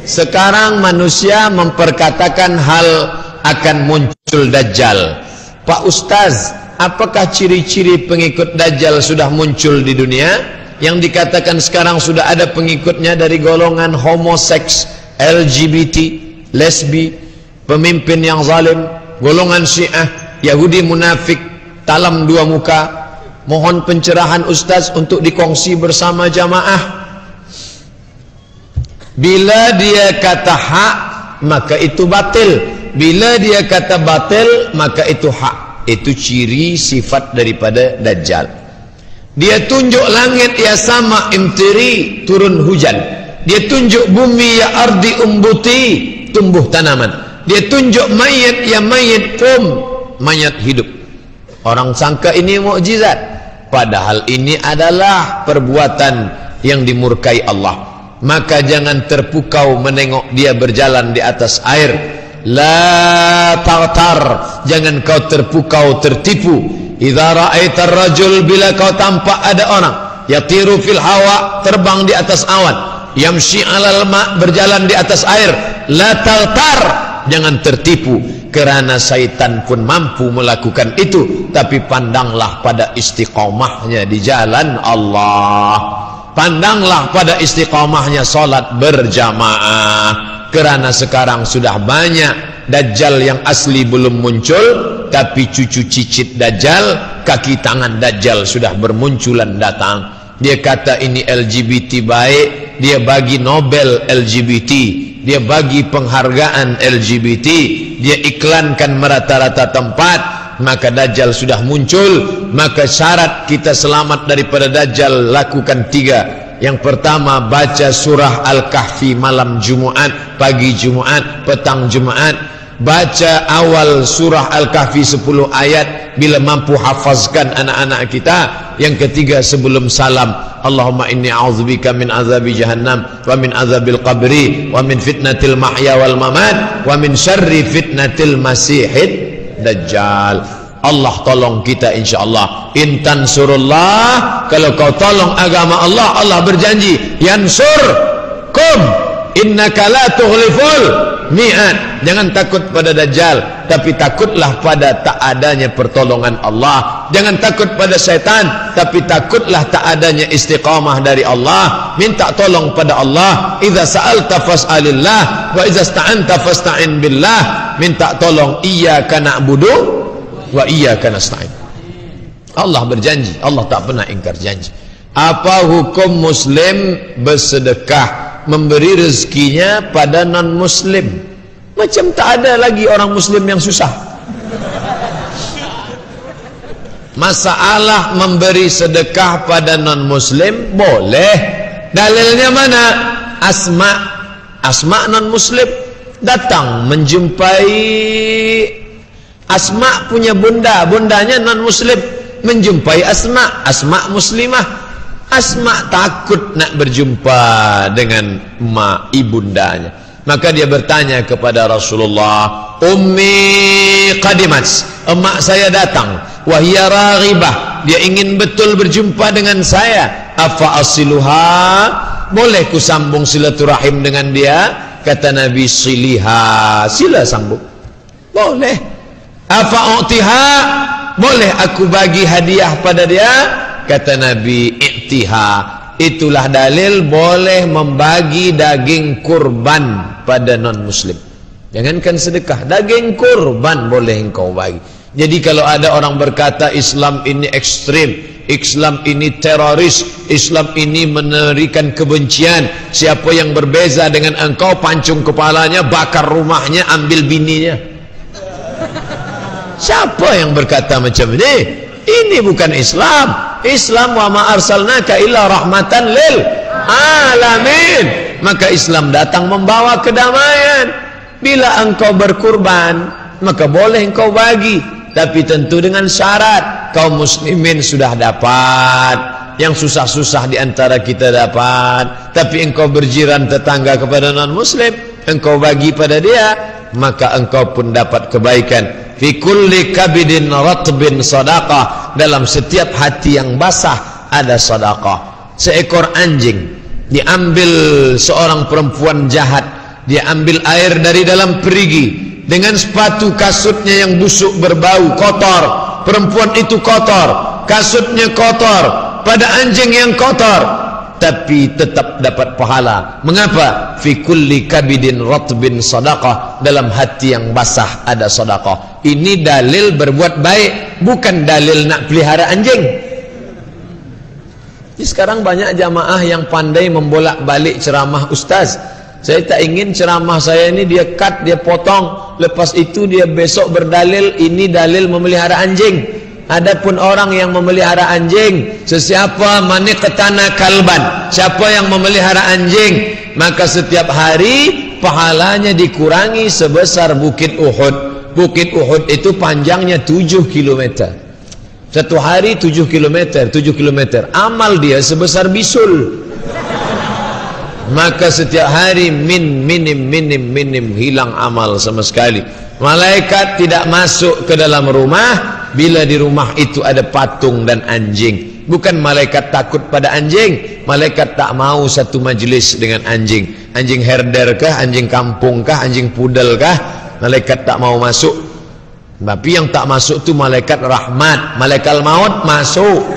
Sekarang manusia memperkatakan hal akan muncul Dajjal. Pak Ustaz, apakah ciri-ciri pengikut Dajjal sudah muncul di dunia? Yang dikatakan sekarang sudah ada pengikutnya dari golongan homoseks, LGBT, lesbi, pemimpin yang zalim, golongan Syiah, Yahudi munafik, talam dua muka. Mohon pencerahan Ustaz untuk dikongsi bersama jamaah. Bila dia kata hak, maka itu batil. Bila dia kata batil, maka itu hak. Itu ciri sifat daripada Dajjal. Dia tunjuk langit ya sama imtiri, turun hujan. Dia tunjuk bumi ya ardi umbuti, tumbuh tanaman. Dia tunjuk mayat ya mayat mayat hidup. Orang sangka ini mukjizat, padahal ini adalah perbuatan yang dimurkai Allah. Maka jangan terpukau menengok dia berjalan di atas air. La tartar, jangan kau terpukau tertipu. Idza ra'aitar rajul, bila kau tampak ada orang yatiru fil hawa, terbang di atas awan, yamshi 'alal ma, berjalan di atas air. La tartar, jangan tertipu, kerana syaitan pun mampu melakukan itu. Tapi pandanglah pada istiqamahnya di jalan Allah. Pandanglah pada istiqamahnya salat berjamaah. Kerana sekarang sudah banyak Dajjal yang asli belum muncul, tapi cucu cicit Dajjal, kaki tangan Dajjal sudah bermunculan datang. Dia kata ini LGBT baik, dia bagi Nobel LGBT, dia bagi penghargaan LGBT, dia iklankan merata-rata tempat. Maka Dajjal sudah muncul. Maka syarat kita selamat daripada Dajjal lakukan 3. Yang pertama, baca surah Al-Kahfi malam Jumaat, pagi Jumaat, petang Jumaat. Baca awal surah Al-Kahfi 10 ayat bila mampu hafazkan anak-anak kita. Yang ketiga, sebelum salam, Allahumma inni a'udzubika min azabi jahannam wa min azabil qabri wa min fitnatil mahya wal mamat wa min syarri fitnatil masihid Dajjal. Allah tolong kita insyaallah. Intan surullah, kalau kau tolong agama Allah, Allah berjanji yansurkum innaka la tughliful mi'ad. Jangan takut pada Dajjal, tapi takutlah pada tak adanya pertolongan Allah. Jangan takut pada syaitan, tapi takutlah tak adanya istiqamah dari Allah. Minta tolong pada Allah. Idza sa'alta fas'alillah wa idza ista'anta fasta'in billah. Minta tolong, iyyaka na'budu wa iyyaka nasta'in. Allah berjanji, Allah tak pernah ingkar janji. Apa hukum muslim bersedekah, memberi rezekinya pada non muslim? Macam tak ada lagi orang muslim yang susah. Masalah memberi sedekah pada non muslim boleh. Dalilnya mana? Asma non muslim datang menjumpai Asma punya bunda, bundanya non muslim, menjumpai Asma muslimah. Asma takut nak berjumpa dengan mak ibundanya. Maka dia bertanya kepada Rasulullah, Ummi qadimat, emak saya datang, wahia raghibah, dia ingin betul berjumpa dengan saya. Afa asiluha, boleh ku sambung silaturahim dengan dia? Kata Nabi, siliha, sila sambung, boleh. Afa utiha, boleh aku bagi hadiah pada dia? Kata Nabi, i'tiha. Itulah dalil boleh membagi daging kurban pada non muslim. Jangankan sedekah, daging kurban boleh engkau bagi. Jadi kalau ada orang berkata Islam ini ekstrim, Islam ini teroris, Islam ini menerikan kebencian, siapa yang berbeza dengan engkau, pancung kepalanya, bakar rumahnya, ambil bininya. Siapa yang berkata macam ini? Ini bukan Islam. Islam wa ma arsalnaka illa rahmatan lil alamin. Maka Islam datang membawa kedamaian. Bila engkau berkurban, maka boleh engkau bagi, tapi tentu dengan syarat. Kaum muslimin sudah dapat, yang susah-susah di antara kita dapat, tapi engkau berjiran tetangga kepada non muslim, engkau bagi pada dia, maka engkau pun dapat kebaikan. Fi kulli kabidin ratbin sadaqah, dalam setiap hati yang basah ada sedekah. Seekor anjing diambil seorang perempuan jahat, dia ambil air dari dalam perigi dengan sepatu kasutnya yang busuk berbau kotor. Perempuan itu kotor, kasutnya kotor, pada anjing yang kotor, tapi tetap dapat pahala. Mengapa? Fi kulli kabidin ratbin sadaqah, dalam hati yang basah ada sedekah. Ini dalil berbuat baik, bukan dalil nak pelihara anjing. Jadi sekarang banyak jamaah yang pandai membolak-balik ceramah ustaz. Saya tak ingin ceramah saya ini dia cut, dia potong, lepas itu dia besok berdalil ini dalil memelihara anjing. Adapun orang yang memelihara anjing, sesiapa maniqtana kalban, siapa yang memelihara anjing, maka setiap hari pahalanya dikurangi sebesar Bukit Uhud. Bukit Uhud itu panjangnya 7 km. Satu hari 7 km, 7 km. Amal dia sebesar bisul. Maka setiap hari minim hilang amal sama sekali. Malaikat tidak masuk ke dalam rumah bila di rumah itu ada patung dan anjing. Bukan malaikat takut pada anjing, malaikat tak mau satu majlis dengan anjing. Anjing herder kah, anjing kampung kah, anjing pudel kah, malaikat tak mau masuk. Tapi yang tak masuk tu malaikat rahmat, malaikat maut masuk.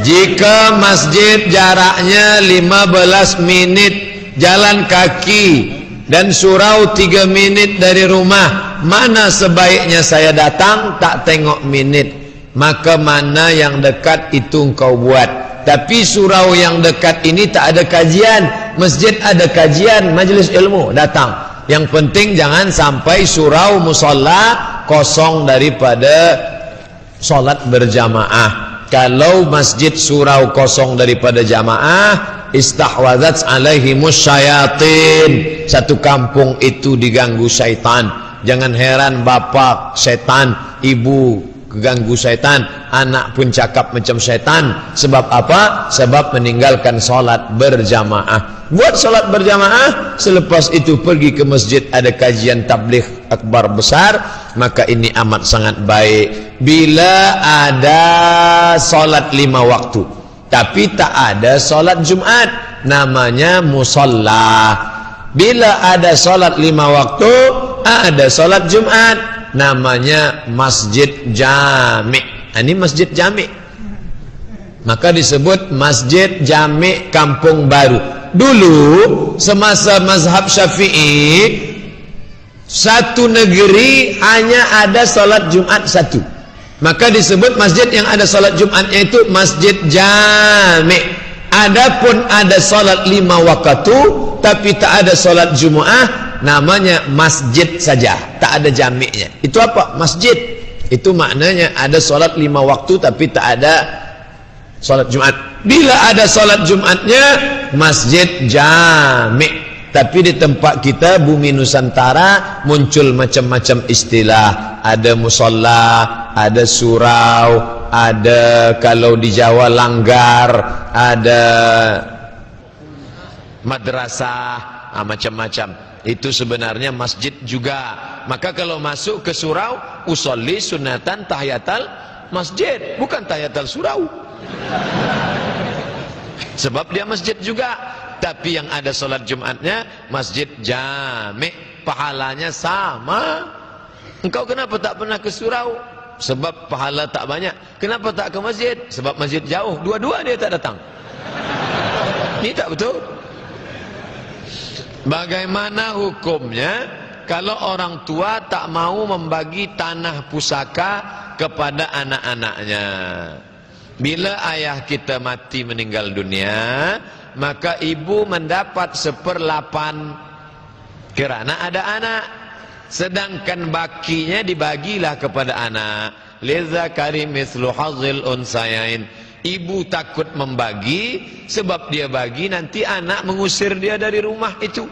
Jika masjid jaraknya 15 menit jalan kaki dan surau 3 menit dari rumah, mana sebaiknya saya datang? Tak tengok minit, maka mana yang dekat itu engkau buat. Tapi surau yang dekat ini tak ada kajian, masjid ada kajian, majlis ilmu, datang. Yang penting jangan sampai surau musalla kosong daripada solat berjamaah. Kalau masjid surau kosong daripada jamaah, istahwadzat alaihimus syayatin, satu kampung itu diganggu syaitan. Jangan heran bapak setan, ibu keganggu syaitan, anak pun cakap macam syaitan. Sebab apa? Sebab meninggalkan solat berjamaah. Buat solat berjamaah, selepas itu pergi ke masjid, ada kajian tabligh akbar besar, maka ini amat sangat baik. Bila ada solat 5 waktu tapi tak ada solat Jumat, namanya musalla. Bila ada solat 5 waktu, ada solat Jumat, namanya masjid jami'. Ini masjid jami', maka disebut masjid jami' kampung baru. Dulu semasa mazhab Syafi'i, satu negeri hanya ada solat Jumat satu, maka disebut masjid yang ada solat Jumatnya itu masjid jami'. Adapun ada solat 5 waktu tapi tak ada solat Jumat, namanya masjid saja, tak ada jami'nya. Itu apa? Masjid. Itu maknanya ada solat 5 waktu tapi tak ada solat Jumat. Bila ada solat Jumatnya, masjid jami'. Tapi di tempat kita bumi Nusantara muncul macam-macam istilah. Ada musalla, ada surau, ada kalau di Jawa langgar, ada madrasah, macam-macam. Itu sebenarnya masjid juga. Maka kalau masuk ke surau, usolli sunatan tahiyatal masjid, bukan tahiyatal surau. Sebab dia masjid juga. Tapi yang ada solat Jumatnya masjid jami', pahalanya sama. Engkau kenapa tak pernah ke surau? Sebab pahala tak banyak. Kenapa tak ke masjid? Sebab masjid jauh. Dua-dua dia tak datang. Ini tak betul. Bagaimana hukumnya kalau orang tua tak mau membagi tanah pusaka kepada anak-anaknya? Bila ayah kita mati meninggal dunia, maka ibu mendapat 1/8 kerana ada anak. Sedangkan bakinya dibagilah kepada anak. Lidzakari mithlu hazzil unsayain. Ibu takut membagi, sebab dia bagi nanti anak mengusir dia dari rumah itu.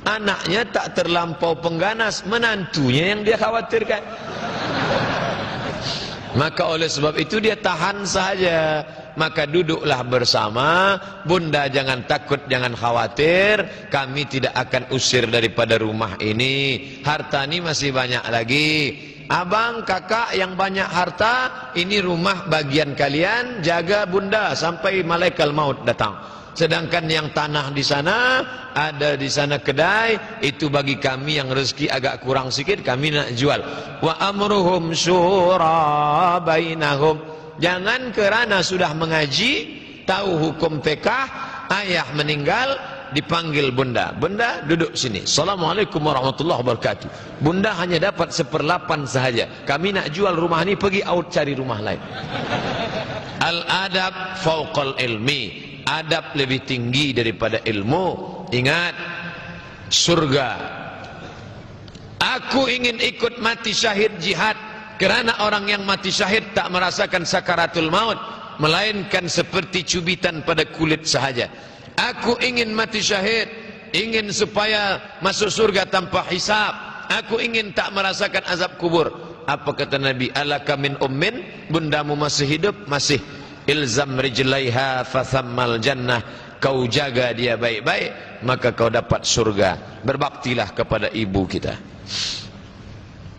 Anaknya tak terlampau pengganas, menantunya yang dia khawatirkan. Maka oleh sebab itu dia tahan saja. Maka duduklah bersama. Bunda jangan takut, jangan khawatir, kami tidak akan usir daripada rumah ini. Harta ini masih banyak lagi. Abang, kakak yang banyak harta, ini rumah bagian kalian, jaga bunda sampai malaikat maut datang. Sedangkan yang tanah di sana, ada di sana kedai, itu bagi kami yang rezeki agak kurang sikit, kami nak jual. Wa amruhum syura bainahum. Jangan kerana sudah mengaji, tahu hukum fikah, ayah meninggal, dipanggil bunda. Bunda, duduk sini. Assalamualaikum warahmatullahi wabarakatuh. Bunda hanya dapat 1/8 sahaja. Kami nak jual rumah ini, pergi out cari rumah lain. Al-adab fauqal ilmi. Adab lebih tinggi daripada ilmu. Ingat, surga. Aku ingin ikut mati syahid jihad, kerana orang yang mati syahid tak merasakan sakaratul maut, melainkan seperti cubitan pada kulit sahaja. Aku ingin mati syahid, ingin supaya masuk surga tanpa hisab. Aku ingin tak merasakan azab kubur. Apa kata Nabi? Alaka min ummin, bundamu masih hidup? Masih. Ilzam rijlaiha fathammal jannah. Kau jaga dia baik-baik, maka kau dapat surga. Berbaktilah kepada ibu kita.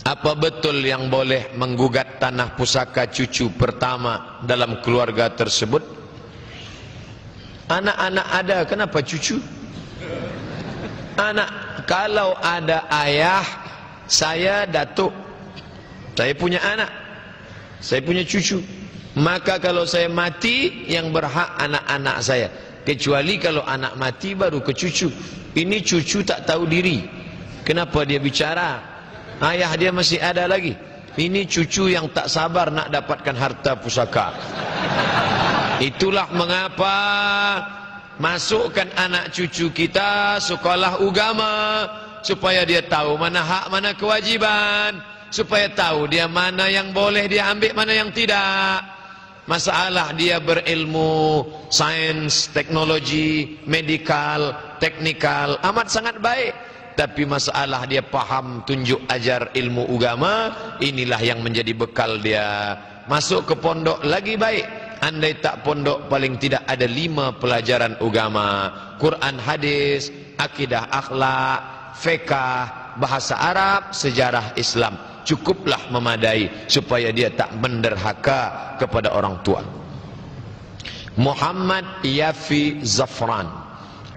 Apa betul yang boleh menggugat tanah pusaka cucu pertama dalam keluarga tersebut? Anak-anak ada, kenapa cucu? Anak, kalau ada ayah, saya datuk, saya punya anak, saya punya cucu, maka kalau saya mati, yang berhak anak-anak saya. Kecuali kalau anak mati baru ke cucu. Ini cucu tak tahu diri, kenapa dia bicara? Ayah dia masih ada lagi. Ini cucu yang tak sabar nak dapatkan harta pusaka. Itulah mengapa masukkan anak cucu kita sekolah agama, supaya dia tahu mana hak, mana kewajiban, supaya tahu dia mana yang boleh dia ambil, mana yang tidak. Masalah dia berilmu sains, teknologi, medikal, teknikal, amat sangat baik. Tapi masalah dia faham, tunjuk ajar ilmu agama, inilah yang menjadi bekal dia. Masuk ke pondok lagi baik. Andai tak pondok, paling tidak ada 5 pelajaran agama. Quran, hadis, akidah, akhlak, fiqh, bahasa Arab, sejarah Islam. Cukuplah memadai supaya dia tak menderhaka kepada orang tua. Muhammad Yafi Zafran.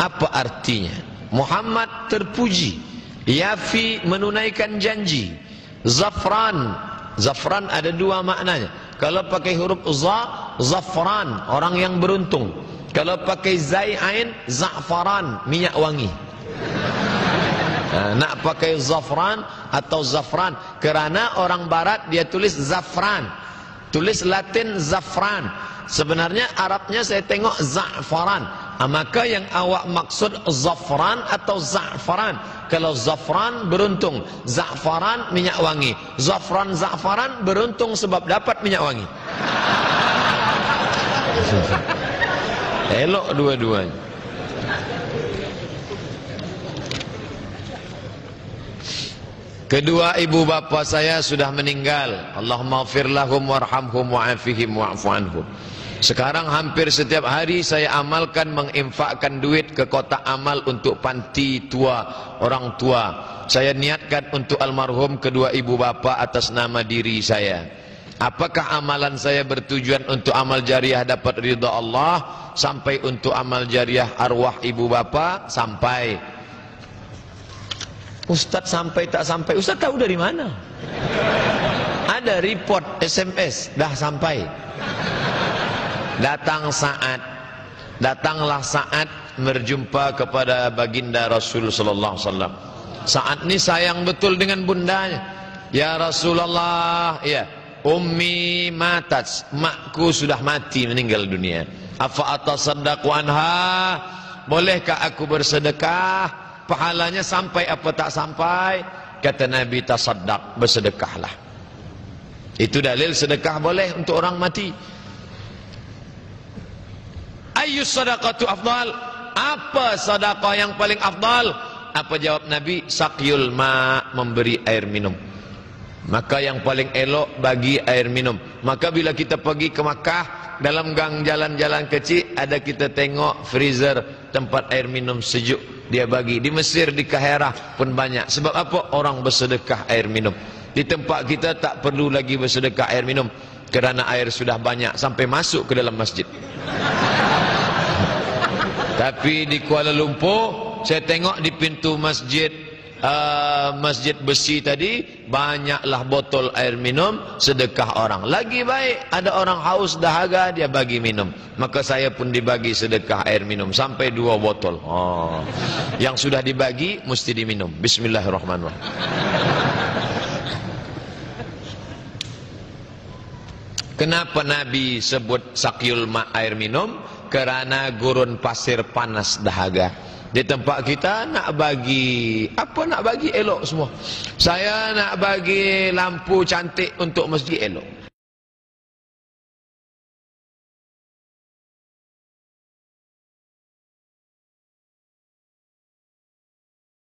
Apa artinya? Muhammad terpuji, Yafi menunaikan janji, Zafran, Zafran ada 2 maknanya. Kalau pakai huruf za, Zafran, orang yang beruntung. Kalau pakai zai ain, Za'faran, minyak wangi. Nak pakai Zafran atau Zafran, kerana orang barat dia tulis Zafran, tulis Latin Zafran. Sebenarnya Arabnya saya tengok Za'faran. Maka yang awak maksud Zafran atau Za'faran. Kalau Zafran beruntung, Za'faran minyak wangi. Zafran Za'faran beruntung sebab dapat minyak wangi. Elok dua-duanya. Kedua ibu bapa saya sudah meninggal. Allahumma ighfir lahum warhamhum wa'afihim wa'fu anhum. Sekarang hampir setiap hari saya amalkan menginfakkan duit ke kotak amal untuk panti tua, orang tua. Saya niatkan untuk almarhum kedua ibu bapa atas nama diri saya. Apakah amalan saya bertujuan untuk amal jariah dapat ridha Allah, sampai untuk amal jariah arwah ibu bapa? Sampai. Ustaz sampai tak sampai? Ustaz tahu dari mana? Ada report SMS dah sampai. Datanglah saat berjumpa kepada baginda Rasul sallallahu alaihi wasallam. Saat ini sayang betul dengan bundanya. Ya Rasulullah, ya, ummi matat, makku sudah mati, meninggal dunia. Afa atasaddaqu anha? Bolehkah aku bersedekah? Pahalanya sampai apa tak sampai? Kata Nabi, tasaddaq, bersedekahlah. Itu dalil sedekah boleh untuk orang mati. Ayyus sadaqatu afdal? Apa sedekah yang paling afdal? Apa jawab Nabi? Saqyul ma, memberi air minum. Maka yang paling elok bagi air minum. Maka bila kita pergi ke Makkah, dalam gang jalan-jalan kecil ada kita tengok freezer tempat air minum sejuk. Dia bagi. Di Mesir, di Kahirah pun banyak. Sebab apa? Orang bersedekah air minum. Di tempat kita tak perlu lagi bersedekah air minum, kerana air sudah banyak sampai masuk ke dalam masjid. Tapi di Kuala Lumpur saya tengok di pintu masjid masjid besi tadi banyaklah botol air minum sedekah orang. Lagi baik ada orang haus dahaga dia bagi minum, maka saya pun dibagi sedekah air minum sampai 2 botol. Yang sudah dibagi mesti diminum. Bismillahirrahmanirrahim. Kenapa Nabi sebut sakyul ma air minum? Kerana gurun pasir panas dahaga. Di tempat kita nak bagi elok semua. Saya nak bagi lampu cantik untuk masjid elok.